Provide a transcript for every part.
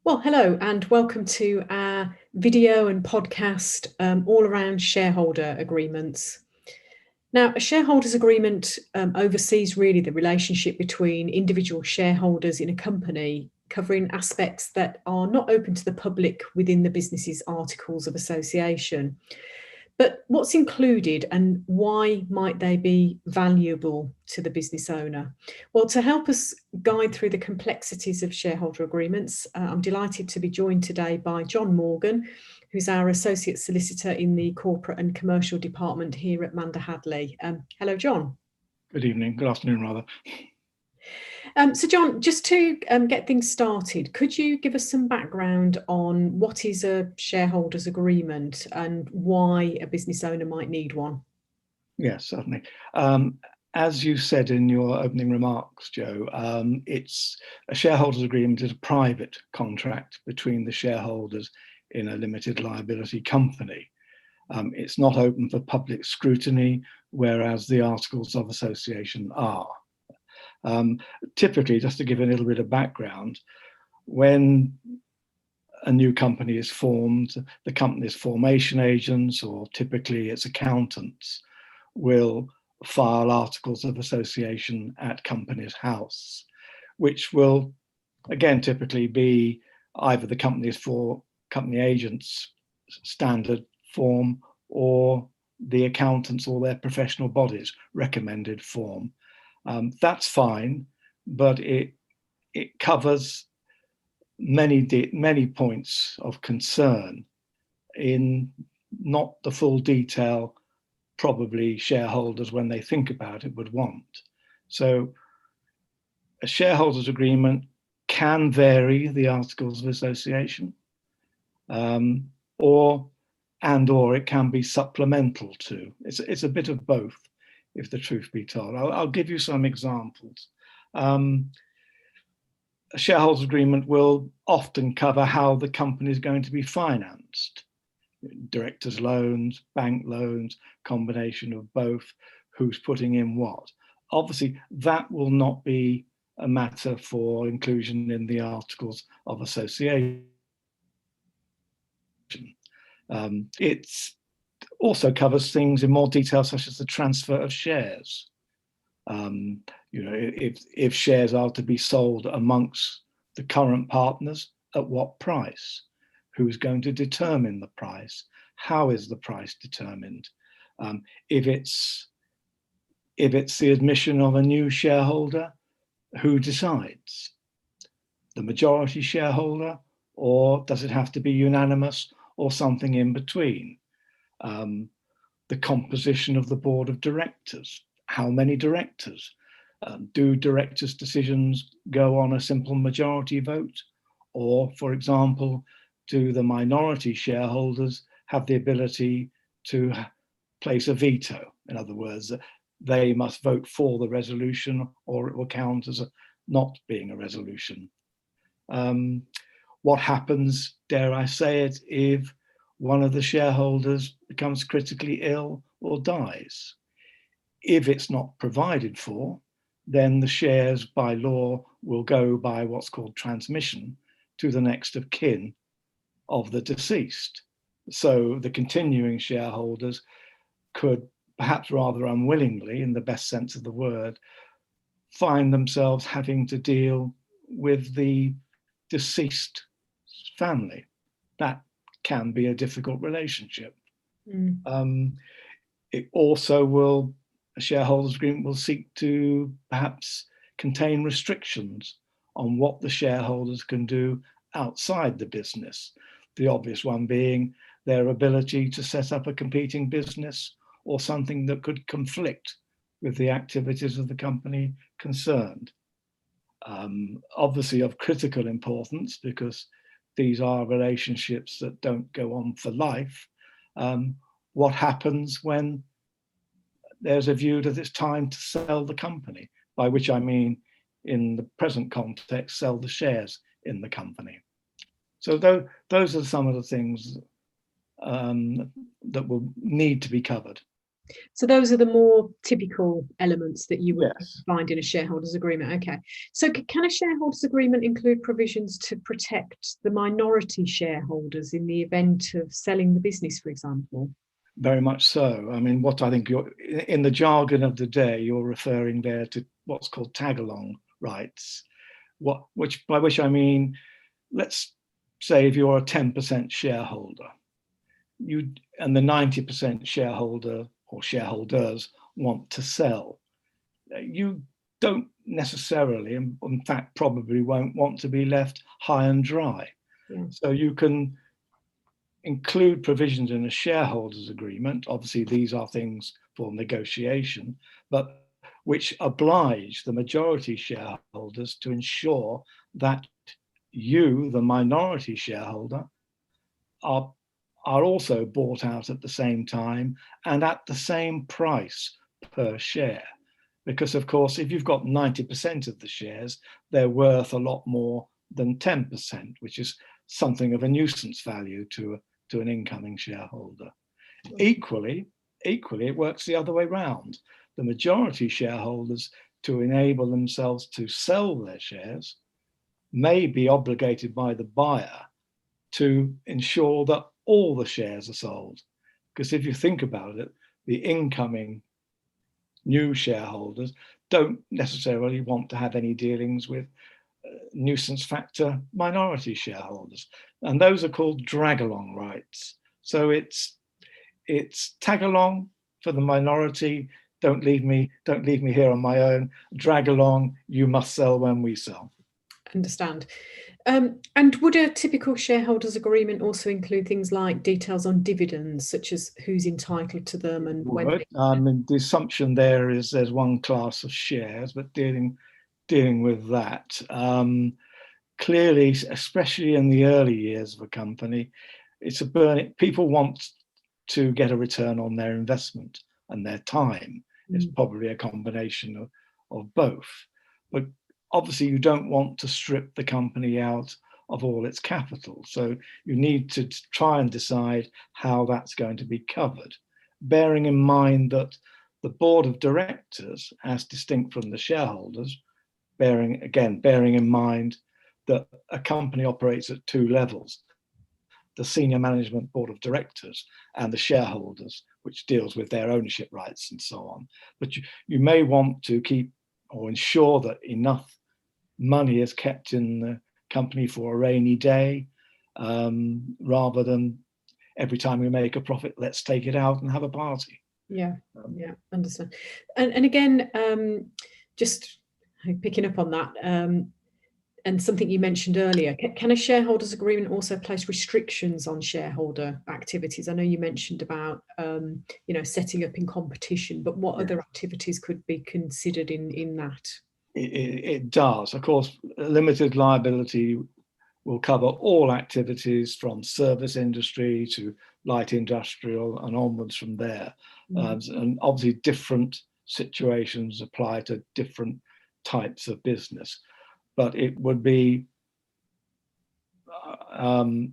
Well, hello and welcome to our video and podcast all around shareholder agreements. Now, a shareholders agreement oversees really the relationship between individual shareholders in a company, covering aspects that are not open to the public within the business's articles of association. But what's included and why might they be valuable to the business owner? Well, to help us guide through the complexities of shareholder agreements, I'm delighted to be joined today by John Morgan, who's our Associate Solicitor in the Corporate and Commercial Department here at Mander Hadley. Hello, John. Good evening, good afternoon rather. So John, just to get things started, could you give us some background on what is a shareholders agreement and why a business owner might need one? Yes, certainly. As you said in your opening remarks, Joe, it's a shareholders agreement is a private contract between the shareholders in a limited liability company. It's not open for public scrutiny, whereas the articles of association are. Typically, just to give a little bit of background, when a new company is formed, the company's formation agents, or typically its accountants, will file articles of association at Companies House, which will, again, typically be either the company agents' standard form or the accountants or their professional bodies' recommended form. That's fine, but it covers many points of concern in not the full detail probably shareholders, when they think about it, would want. So a shareholders agreement can vary the articles of association, or it can be supplemental to. It's a bit of both, if the truth be told. I'll give you some examples. A shareholders agreement will often cover how the company is going to be financed. Directors' loans, bank loans, combination of both, who's putting in what. Obviously, that will not be a matter for inclusion in the articles of association. It also covers things in more detail, such as the transfer of shares. If shares are to be sold amongst the current partners, at what price? Who's going to determine the price? How is the price determined? If it's the admission of a new shareholder, who decides? The majority shareholder, or does it have to be unanimous, or something in between? The composition of the board of directors. How many directors? Do directors' decisions go on a simple majority vote? Or, for example, do the minority shareholders have the ability to place a veto? In other words, they must vote for the resolution, or it will count as not being a resolution. What happens, dare I say it, if one of the shareholders becomes critically ill or dies? If it's not provided for, then the shares by law will go by what's called transmission to the next of kin of the deceased. So the continuing shareholders could, perhaps rather unwillingly, in the best sense of the word, find themselves having to deal with the deceased family. That can be a difficult relationship. It also a shareholders agreement will seek to perhaps contain restrictions on what the shareholders can do outside the business. The obvious one being their ability to set up a competing business or something that could conflict with the activities of the company concerned. Obviously of critical importance, because these are relationships that don't go on for life. What happens when there's a view that it's time to sell the company, by which I mean, in the present context, sell the shares in the company. So those are some of the things that will need to be covered. So those are the more typical elements that you would Yes, find in a shareholders agreement. Okay. So can a shareholders agreement include provisions to protect the minority shareholders in the event of selling the business, for example? very much so. I mean, what I think you're in the jargon of the day, you're referring there to what's called tag-along rights. By which I mean, let's say if you're a 10% shareholder, and the 90% shareholder or shareholders want to sell, you don't necessarily, and in fact probably won't want to be left high and dry. Yeah. So you can include provisions in a shareholders agreement. Obviously, these are things for negotiation, but which oblige the majority shareholders to ensure that you, the minority shareholder, are also bought out at the same time and at the same price per share. Because of course, if you've got 90% of the shares, they're worth a lot more than 10%, which is something of a nuisance value to an incoming shareholder. Equally, it works the other way round. The majority shareholders, to enable themselves to sell their shares, may be obligated by the buyer to ensure that all the shares are sold. Because if you think about it, the incoming new shareholders don't necessarily want to have any dealings with nuisance factor minority shareholders, and those are called dragalong rights. So it's tag along for the minority. Don't leave me here on my own. Drag along. You must sell when we sell. Understand. And would a typical shareholders agreement also include things like details on dividends, such as who's entitled to them and when? The assumption there is there's one class of shares, but dealing with that, clearly, especially in the early years of a company, it's a burning. People want to get a return on their investment and their time. It's probably a combination of both. But obviously, you don't want to strip the company out of all its capital. So you need to try and decide how that's going to be covered, bearing in mind that the board of directors, as distinct from the shareholders, bearing in mind that a company operates at two levels: the senior management board of directors and the shareholders, which deals with their ownership rights and so on. But you may want to keep or ensure that enough money is kept in the company for a rainy day, rather than every time we make a profit, let's take it out and have a party. Yeah, understand. And again, just picking up on that, and something you mentioned earlier, can a shareholders agreement also place restrictions on shareholder activities? I know you mentioned about setting up in competition, but what other activities could be considered in that? It does. Of course, limited liability will cover all activities from service industry to light industrial and onwards from there. And obviously different situations apply to different types of business. But it would be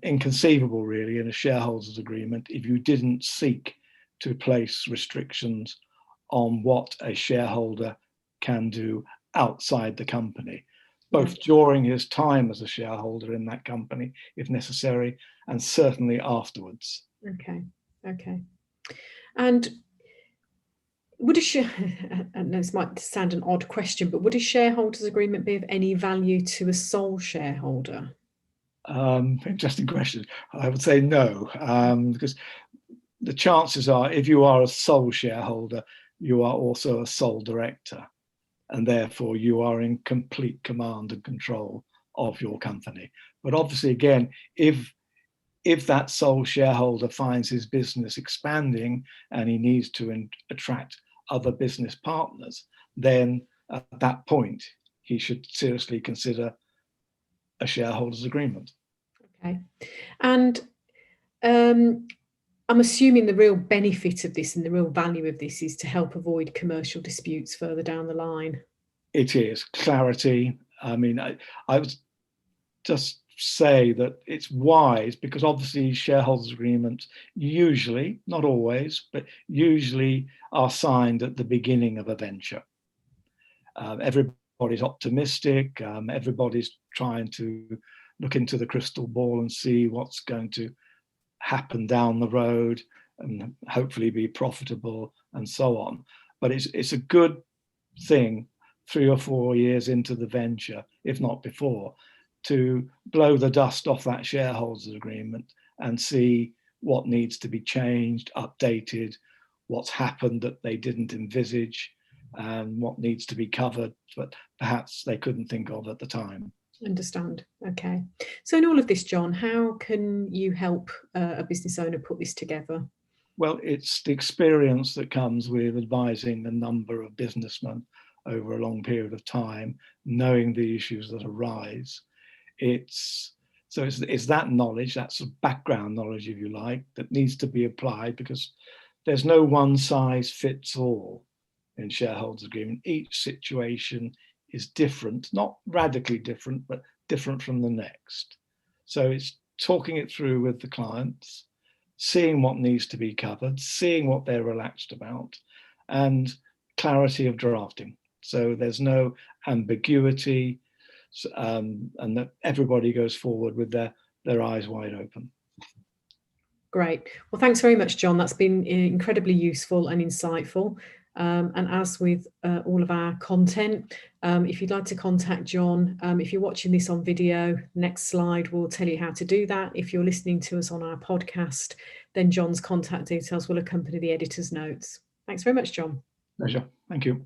inconceivable, really, in a shareholders agreement if you didn't seek to place restrictions on what a shareholder can do outside the company, both during his time as a shareholder in that company, if necessary, and certainly afterwards. Okay. And would and this might sound an odd question, but would a shareholders agreement be of any value to a sole shareholder? Interesting question. I would say no, because the chances are, if you are a sole shareholder, you are also a sole director, and therefore you are in complete command and control of your company. But obviously, again, if that sole shareholder finds his business expanding and he needs to attract other business partners, then at that point he should seriously consider a shareholders agreement. Okay. And I'm assuming the real benefit of this and the real value of this is to help avoid commercial disputes further down the line. It is clarity. I mean, I was just say that it's wise, because obviously shareholders agreements usually, not always, but usually are signed at the beginning of a venture. Everybody's optimistic, everybody's trying to look into the crystal ball and see what's going to happen down the road and hopefully be profitable and so on. But it's a good thing 3 or 4 years into the venture, if not before, to blow the dust off that shareholders agreement and see what needs to be changed, updated, what's happened that they didn't envisage, and what needs to be covered, but perhaps they couldn't think of at the time. Understand. Okay. So in all of this, John, how can you help a business owner put this together? Well, it's the experience that comes with advising a number of businessmen over a long period of time, knowing the issues that arise. It's that knowledge, that sort of background knowledge, if you like, that needs to be applied, because there's no one size fits all in shareholders agreement. Each situation is different, not radically different, but different from the next. So it's talking it through with the clients, seeing what needs to be covered, seeing what they're relaxed about, and clarity of drafting. So there's no ambiguity, and that everybody goes forward with their eyes wide open. Great. Well, thanks very much, John. That's been incredibly useful and insightful. And as with all of our content, if you'd like to contact John, if you're watching this on video, next slide will tell you how to do that. If you're listening to us on our podcast, then John's contact details will accompany the editor's notes. Thanks very much, John. Pleasure. Thank you.